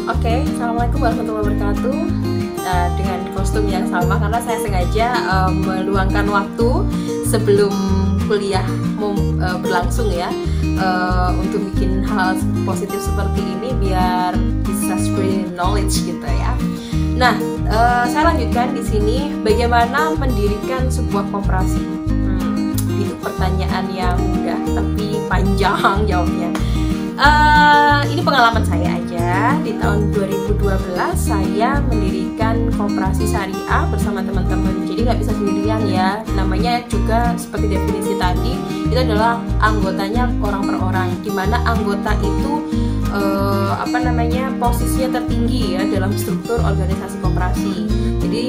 Oke, Assalamualaikum warahmatullahi wabarakatuh. Dengan kostum yang sama karena saya sengaja meluangkan waktu sebelum kuliah berlangsung ya, untuk bikin hal positif seperti ini biar bisa spread knowledge gitu ya. Nah, saya lanjutkan di sini bagaimana mendirikan sebuah koperasi. Itu pertanyaan yang mudah tapi panjang jawabnya. Ini pengalaman saya aja. Di tahun 2012 saya mendirikan koperasi syariah bersama teman-teman. Jadi nggak bisa sendirian ya. Namanya juga seperti definisi tadi, itu adalah anggotanya orang per orang. Dimana anggota itu posisinya tertinggi ya dalam struktur organisasi koperasi. Jadi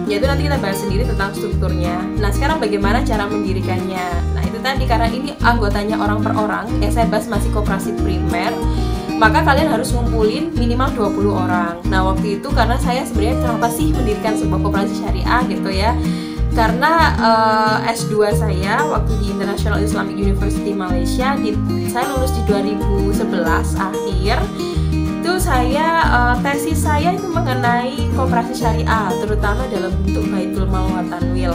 ya itu nanti kita bahas sendiri tentang strukturnya. Nah, sekarang bagaimana cara mendirikannya? Nah, itu tadi karena ini anggotanya orang per orang, yang saya bahas masih koperasi primer, maka kalian harus ngumpulin minimal 20 orang. Nah, waktu itu karena saya sebenarnya kenapa sih mendirikan sebuah koperasi syariah gitu ya? Karena S2 saya waktu di International Islamic University Malaysia, saya lulus di 2011 akhir. Itu saya tesis saya itu mengenai koperasi syariah, terutama dalam bentuk Baitul Mal wa Tanwil.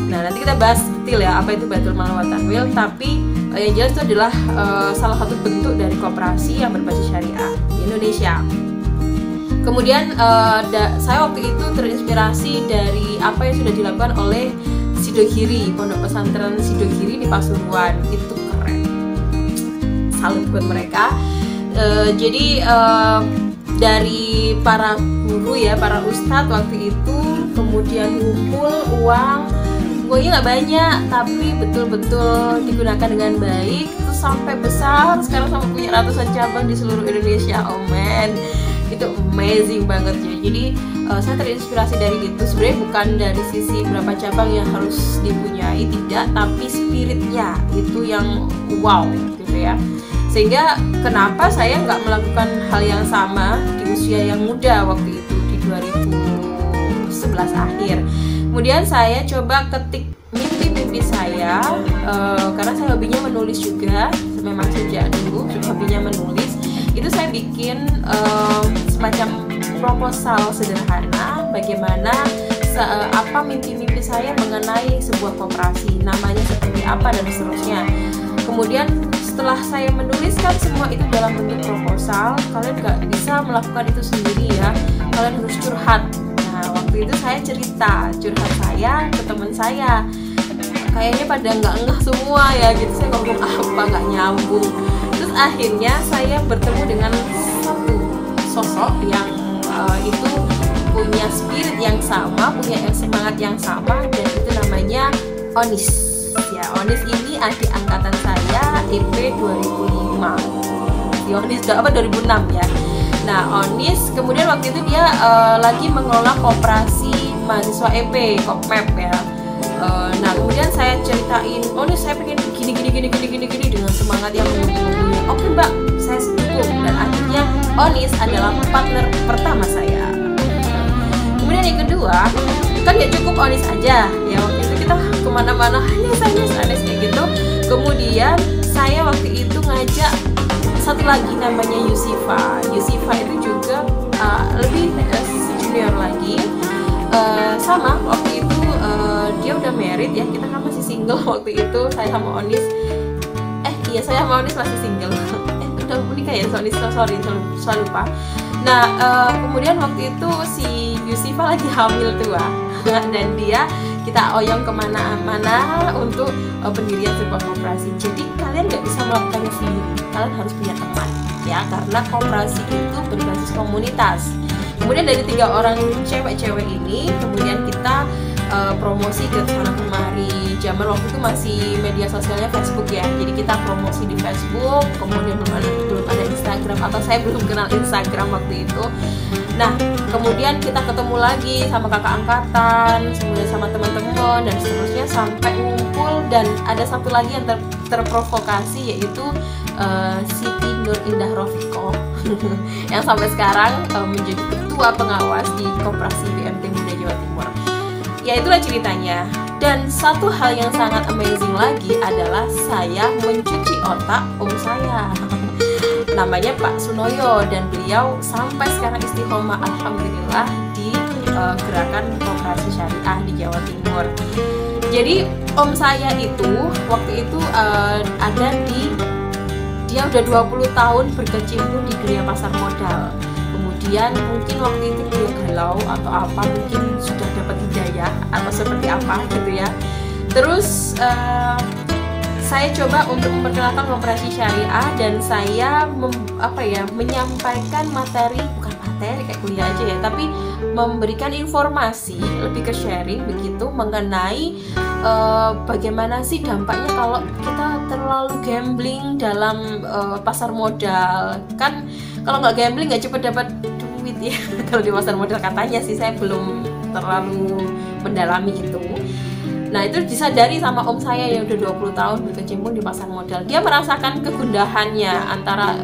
Nah, nanti kita bahas detail ya apa itu Baitul Mal wa Tanwil, tapi yang jelas itu adalah salah satu bentuk dari koperasi yang berbasis syariah di Indonesia. Kemudian saya waktu itu terinspirasi dari apa yang sudah dilakukan oleh Sidogiri, Pondok Pesantren Sidogiri di Pasuruan. Itu keren, salut buat mereka. Jadi dari para guru ya, para ustadz waktu itu, kemudian ngumpul uang, uangnya nggak banyak tapi betul-betul digunakan dengan baik, terus sampai besar, sekarang sampai punya ratusan cabang di seluruh Indonesia. Oh man, itu amazing banget ya. Jadi saya terinspirasi dari itu. Sebenarnya bukan dari sisi berapa cabang yang harus dipunyai, tidak, tapi spiritnya itu yang wow gitu ya. Sehingga kenapa saya nggak melakukan hal yang sama di usia yang muda waktu itu di 2011 akhir. Kemudian saya coba ketik mimpi-mimpi saya, karena saya hobinya menulis juga, memang sejak dulu hobinya menulis. Itu saya bikin semacam proposal sederhana bagaimana apa mimpi-mimpi saya mengenai sebuah koperasi, namanya seperti apa dan seterusnya. Kemudian setelah saya menuliskan semua itu dalam bentuk proposal, kalian gak bisa melakukan itu sendiri ya, kalian harus curhat. Nah, waktu itu saya curhat saya ke teman saya, kayaknya pada nggak ngeh semua ya gitu, saya ngomong apa nggak nyambung. Terus akhirnya saya bertemu dengan satu sosok yang itu punya spirit yang sama, punya semangat yang sama, dan itu namanya Onis. Ya, Onis ini adik angkatan saya, EP 2005. Si Onis 2006 ya. Nah, Onis kemudian waktu itu dia lagi mengelola koperasi mahasiswa EP, Kopmep ya. Nah, kemudian saya ceritain, Onis saya pengen gini dengan semangat yang menggebu-gebunya. Oke Mbak, saya setuju. Dan akhirnya Onis adalah partner pertama saya. Kemudian yang kedua, kan gak cukup Onis aja ya, waktu itu kita kemana-mana Onis kayak gitu. Kemudian saya waktu itu ngajak satu lagi namanya Yusifa itu juga lebih junior lagi, sama waktu itu dia udah married ya, kita kan masih single waktu itu. Saya sama Onis saya sama Onis masih single udah menikah ya, sorry selalu lupa. Nah, kemudian waktu itu si Yusifa lagi hamil tua dan kita oyong kemana-mana untuk pendirian sebuah koperasi. Jadi kalian nggak bisa melakukannya sendiri, kalian harus punya teman ya, karena koperasi itu berbasis komunitas. Kemudian dari 3 orang cewek-cewek ini, kemudian kita promosi ke sana kemari. Zaman waktu itu masih media sosialnya Facebook ya, jadi kita promosi di Facebook. Kemudian belum ada Instagram, atau saya belum kenal Instagram waktu itu. Nah, kemudian kita ketemu lagi sama kakak angkatan, kemudian sama teman-teman dan seterusnya sampai ngumpul. Dan ada satu lagi yang terprovokasi, yaitu Siti Nur Indah Rofiko yang sampai sekarang menjadi ketua pengawas di Koperasi BMT Muda Jawa Timur. Ya, itulah ceritanya. Dan satu hal yang sangat amazing lagi adalah saya mencuci otak om saya. namanya Pak Sunoyo, dan beliau sampai sekarang istiqomah alhamdulillah di gerakan koperasi syariah di Jawa Timur. Jadi om saya itu waktu itu ada dia udah 20 tahun berkecimpung di dunia pasar modal. Kemudian mungkin waktu itu dia galau atau apa, mungkin sudah dapat hidayah atau seperti apa gitu ya. Terus saya coba untuk memperkenalkan koperasi syariah, dan saya menyampaikan materi, bukan materi kayak kuliah aja ya, tapi memberikan informasi lebih ke sharing begitu mengenai bagaimana sih dampaknya kalau kita terlalu gambling dalam pasar modal. Kan kalau nggak gambling nggak cepat dapat duit ya kalau di pasar modal katanya sih, saya belum terlalu mendalami itu. Nah itu disadari sama om saya yang udah 20 tahun berkecimpung di pasar modal. Dia merasakan kegundahannya antara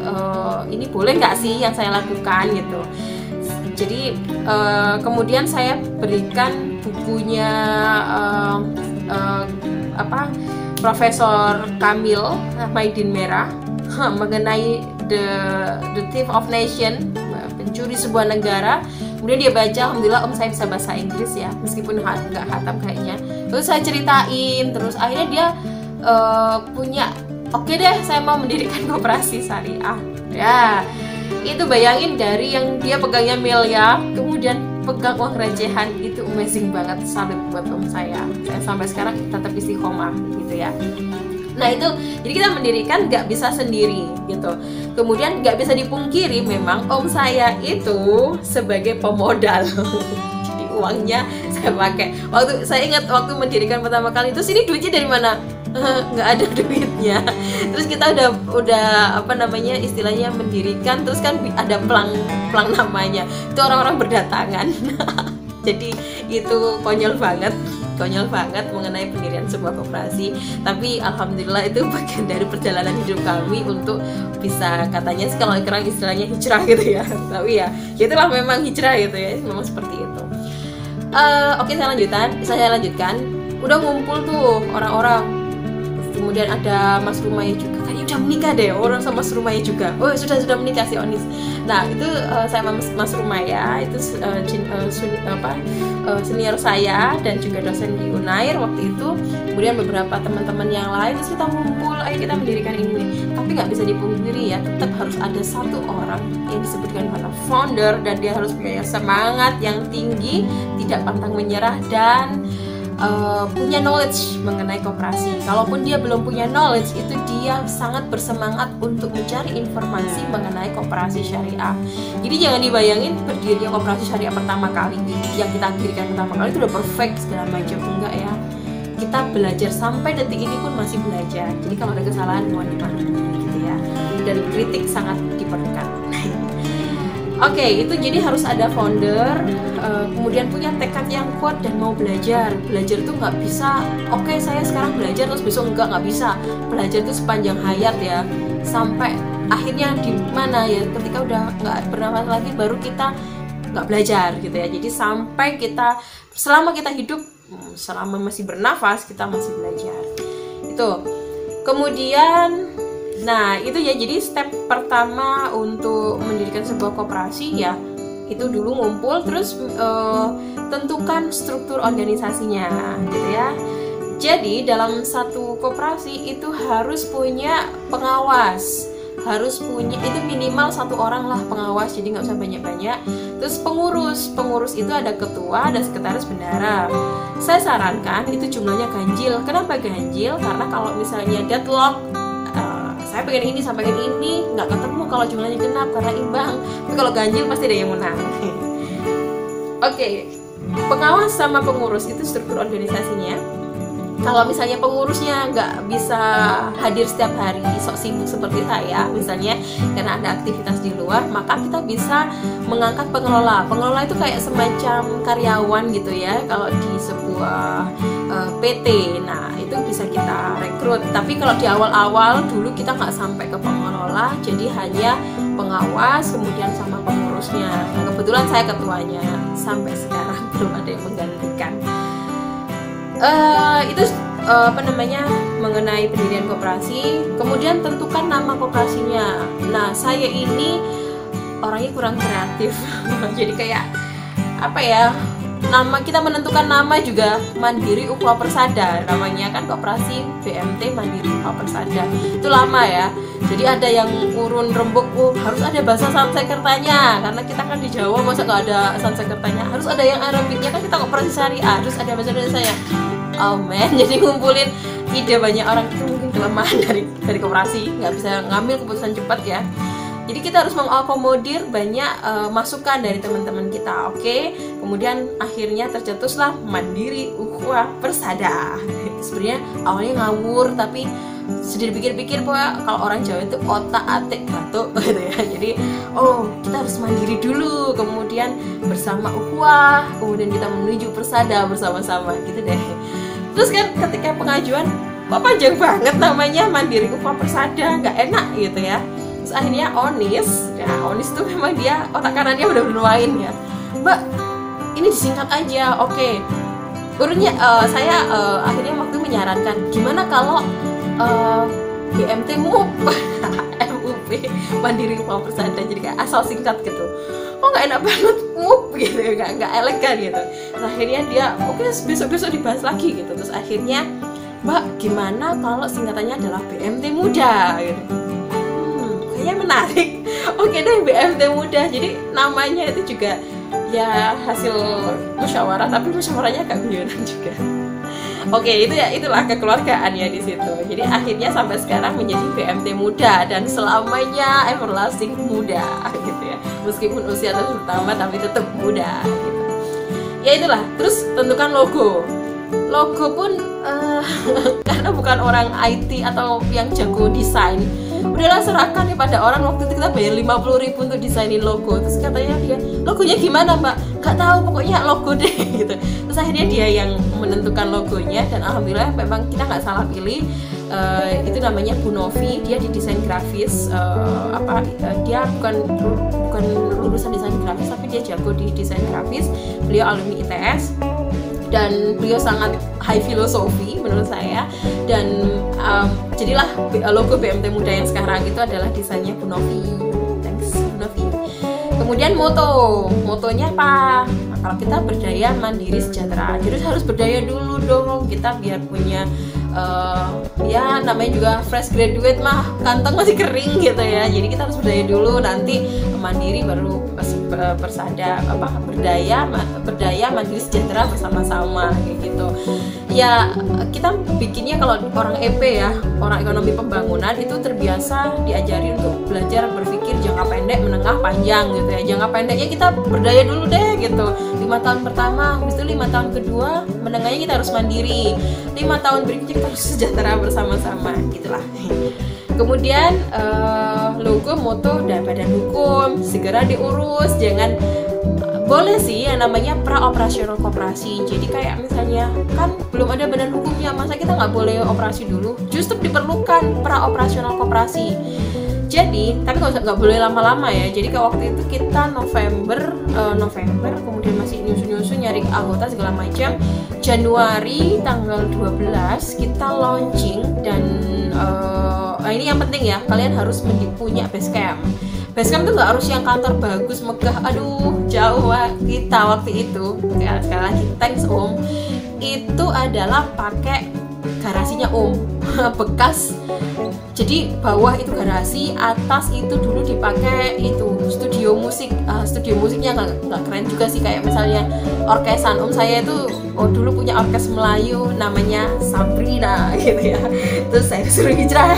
ini boleh nggak sih yang saya lakukan gitu. Jadi kemudian saya berikan bukunya Profesor Kamil Maidin Merah mengenai The Thief of Nation, pencuri sebuah negara. Kemudian dia baca, alhamdulillah om saya bisa bahasa Inggris ya, meskipun nggak khatam kayaknya. Terus saya ceritain, terus akhirnya dia punya, oke deh saya mau mendirikan koperasi syariah. Ya, itu bayangin dari yang dia pegangnya miliar, kemudian pegang uang recehan, itu amazing banget, salut buat om saya. Saya sampai sekarang tetap istiqomah gitu ya. Nah itu, jadi kita mendirikan nggak bisa sendiri gitu. Kemudian nggak bisa dipungkiri memang om saya itu sebagai pemodal. Jadi uangnya saya pakai. Saya ingat waktu mendirikan pertama kali itu, sini duitnya dari mana? Nggak ada duitnya. Terus kita udah istilahnya mendirikan, terus kan ada plang namanya. Itu orang-orang berdatangan. Jadi itu konyol banget mengenai pendirian sebuah koperasi. Tapi alhamdulillah itu bagian dari perjalanan hidup kami untuk bisa, katanya sih kalau sekarang istilahnya hijrah gitu ya. Tapi ya itulah memang hijrah gitu ya, memang seperti itu. Oke, saya lanjutkan. Udah ngumpul tuh orang-orang. Kemudian ada Mas Rumaya juga, kayaknya udah menikah deh orang sama Mas Rumaya juga. Oh sudah menikah si Onis. Nah itu saya Mas Rumaya itu senior saya dan juga dosen di Unair waktu itu. Kemudian beberapa teman-teman yang lain, terus kita ngumpul, ayo kita mendirikan ini. Tapi nggak bisa dipungkiri ya, tetap harus ada satu orang yang disebutkan founder, dan dia harus punya semangat yang tinggi, tidak pantang menyerah, dan punya knowledge mengenai koperasi. Kalaupun dia belum punya knowledge, itu dia sangat bersemangat untuk mencari informasi mengenai koperasi syariah. Jadi jangan dibayangin berdirinya koperasi syariah pertama kali, yang kita dirikan pertama kali itu udah perfect segala macam, enggak ya. Kita belajar sampai detik ini pun masih belajar. Jadi kalau ada kesalahan mohon dimaklumi gitu ya. Dan kritik sangat diperlukan. Oke, itu jadi harus ada founder, kemudian punya tekad yang kuat dan mau belajar. Belajar itu nggak bisa, oke saya sekarang belajar terus besok nggak bisa. Belajar itu sepanjang hayat ya, sampai akhirnya di mana ya, ketika udah nggak bernafas lagi baru kita nggak belajar gitu ya. Jadi sampai kita, selama kita hidup, selama masih bernafas kita masih belajar. Itu. Kemudian nah itu ya, jadi step pertama untuk mendirikan sebuah koperasi ya itu dulu ngumpul, terus tentukan struktur organisasinya gitu ya. Jadi dalam satu koperasi itu harus punya pengawas, harus punya itu minimal satu orang lah pengawas, jadi nggak usah banyak-banyak. Terus pengurus itu ada ketua, ada sekretaris bendara. Saya sarankan itu jumlahnya ganjil. Kenapa ganjil? Karena kalau misalnya deadlock, saya pengen ini sampai ini nggak ketemu kalau jumlahnya genap karena imbang. Tapi kalau ganjil pasti ada yang menang. Oke, pengawas sama pengurus itu struktur organisasinya. Kalau misalnya pengurusnya nggak bisa hadir setiap hari, sok sibuk seperti saya misalnya karena ada aktivitas di luar, maka kita bisa mengangkat pengelola. Pengelola itu kayak semacam karyawan gitu ya kalau di sebuah PT. Nah itu bisa kita rekrut. Tapi kalau di awal-awal dulu kita nggak sampai ke pengelola, jadi hanya pengawas kemudian sama pengurusnya. Nah, kebetulan saya ketuanya, sampai sekarang belum ada yang menggantikan. Itu mengenai pendirian koperasi, kemudian tentukan nama koperasinya. Nah, saya ini orangnya kurang kreatif. Jadi kayak apa ya, nama kita menentukan nama juga Mandiri Ukhuwah Persada, namanya kan Koperasi BMT Mandiri Ukhuwah Persada. Itu lama ya. Jadi ada yang urun rembuk, harus ada bahasa Sanskertanya, karena kita kan di Jawa, masa nggak ada Sanskertanya. Harus ada yang Arabiknya, kan kita koperasi syariah, harus ada bahasa Indonesia. Oh man, jadi ngumpulin ide banyak orang itu mungkin kelemahan dari koperasi, nggak bisa ngambil keputusan cepat ya. Jadi kita harus mengakomodir banyak masukan dari teman-teman kita, oke? Kemudian akhirnya tercetuslah Mandiri Ukhuwah Persada. Sebenarnya awalnya ngawur, tapi sedih pikir-pikir kalau orang Jawa itu otak-atik gatuk gitu ya. Jadi kita harus mandiri dulu, kemudian bersama ukhuwah, kemudian kita menuju persada bersama-sama gitu deh. Terus kan ketika pengajuan kok panjang banget namanya Mandiri Ukhuwah Persada, nggak enak gitu ya. Terus akhirnya Onis tuh memang dia otak kanannya udah bermain ya, Mbak ini disingkat aja, oke. Urutnya saya akhirnya waktu menyarankan gimana kalau BMT MUP MUP Mandiri Ukhuwah Persada, jadi kayak asal singkat gitu. Nggak enak banget MUP gitu, nggak elegan gitu. Terus akhirnya dia oke, besok dibahas lagi gitu. Terus akhirnya Mbak gimana kalau singkatannya adalah BMT Muda gitu. Kayaknya menarik. Oke deh, BMT Muda. Jadi namanya itu juga ya hasil musyawarah, tapi musyawarahnya agak guyonan juga. Oke, itulah kekeluargaan ya di situ. Jadi akhirnya sampai sekarang menjadi BMT Muda dan selamanya everlasting muda gitu ya. Meskipun usia terus bertambah tapi tetap muda gitu. Ya itulah. Terus tentukan logo. Logo pun karena bukan orang IT atau yang jago desain, udahlah serahkan ya pada orang. Waktu itu kita bayar 50.000 untuk desainin logo. Terus katanya dia, logonya gimana Mbak? Gak tahu, pokoknya logo deh gitu. Terus akhirnya dia yang menentukan logonya, dan alhamdulillah memang kita nggak salah pilih. Itu namanya Bu Novi, dia di desain grafis. Dia bukan lulusan desain grafis, tapi dia jago di desain grafis. Beliau alumni ITS dan beliau sangat high filosofi menurut saya, dan jadilah logo BMT Muda yang sekarang itu adalah desainnya Bu Novi. Thanks Bu Novi. Kemudian motonya apa? Nah, kalau kita berdaya mandiri sejahtera, jadi harus berdaya dulu dong kita biar punya ya namanya juga fresh graduate mah kantong masih kering gitu ya. Jadi kita harus berdaya dulu, nanti mandiri baru persada berdaya mandiri sejahtera bersama-sama kayak gitu. Ya kita bikinnya kalau orang EP ya, orang ekonomi pembangunan itu terbiasa diajari untuk belajar berpikir jangka pendek, menengah, panjang gitu ya. Jangka pendeknya kita berdaya dulu deh gitu, 5 tahun pertama, habis itu 5 tahun kedua menengahnya kita harus mandiri, 5 tahun berikutnya kita harus sejahtera bersama-sama gitulah. Kemudian logo, moto, dan badan hukum segera diurus. Jangan, boleh sih yang namanya pra-operasional koperasi. Jadi kayak misalnya kan belum ada badan hukumnya, masa kita nggak boleh operasi dulu? Justru diperlukan pra-operasional koperasi. Jadi, tapi nggak boleh lama-lama ya. Jadi kalau waktu itu kita November, kemudian masih nyusun nyari anggota segala macam. Januari tanggal 12 kita launching, dan ini yang penting ya, kalian harus punya base camp. Base camp tuh nggak harus yang kantor bagus megah, aduh jauh kita waktu itu. Sekali lagi thanks Om. Itu adalah pakai garasinya Om, bekas. Jadi bawah itu garasi, atas itu dulu dipakai itu studio musik. Studio musiknya nggak keren juga sih, kayak misalnya orkesan. Om saya itu dulu punya orkes Melayu namanya Sabrina gitu ya. Terus saya suruh hijrah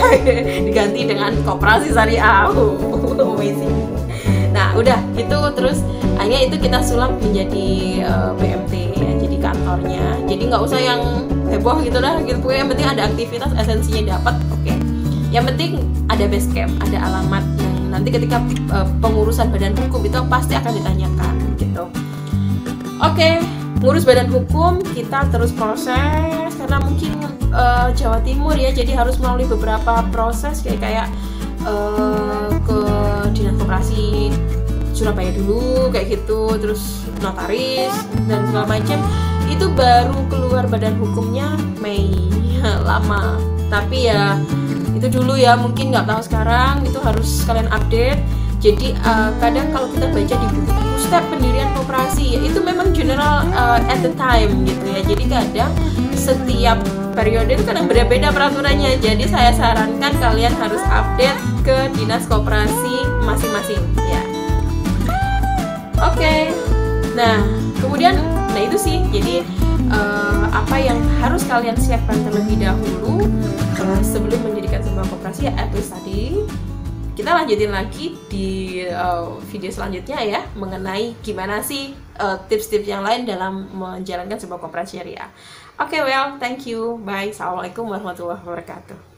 diganti dengan Koperasi Syariah. Amazing. Nah udah gitu, terus akhirnya itu kita sulap menjadi BMT ya, jadi kantornya. Jadi nggak usah yang heboh gitu lah gitu, yang penting ada aktivitas, esensinya dapat. Oke. Yang penting ada base camp, ada alamat yang nanti ketika pengurusan badan hukum itu pasti akan ditanyakan gitu. Oke, ngurus badan hukum kita terus proses karena mungkin Jawa Timur ya, jadi harus melalui beberapa proses kayak ke Dinas Koperasi Surabaya dulu kayak gitu, terus notaris dan segala macam. itu baru keluar badan hukumnya Mei. Lama, tapi ya itu dulu ya, mungkin nggak tahu sekarang, itu harus kalian update. Jadi kadang kalau kita baca di buku-buku step pendirian koperasi ya, itu memang general at the time gitu ya. Jadi kadang setiap periode itu kadang beda-beda peraturannya. Jadi saya sarankan kalian harus update ke dinas koperasi masing-masing ya. Oke. Nah, kemudian itu sih. Jadi apa yang harus kalian siapkan terlebih dahulu sebelum mendirikan sebuah koperasi ya, at least tadi. Kita lanjutin lagi di video selanjutnya ya, mengenai gimana sih tips-tips yang lain dalam menjalankan sebuah koperasi syariah. Oke, well, thank you. Bye. Assalamualaikum warahmatullahi wabarakatuh.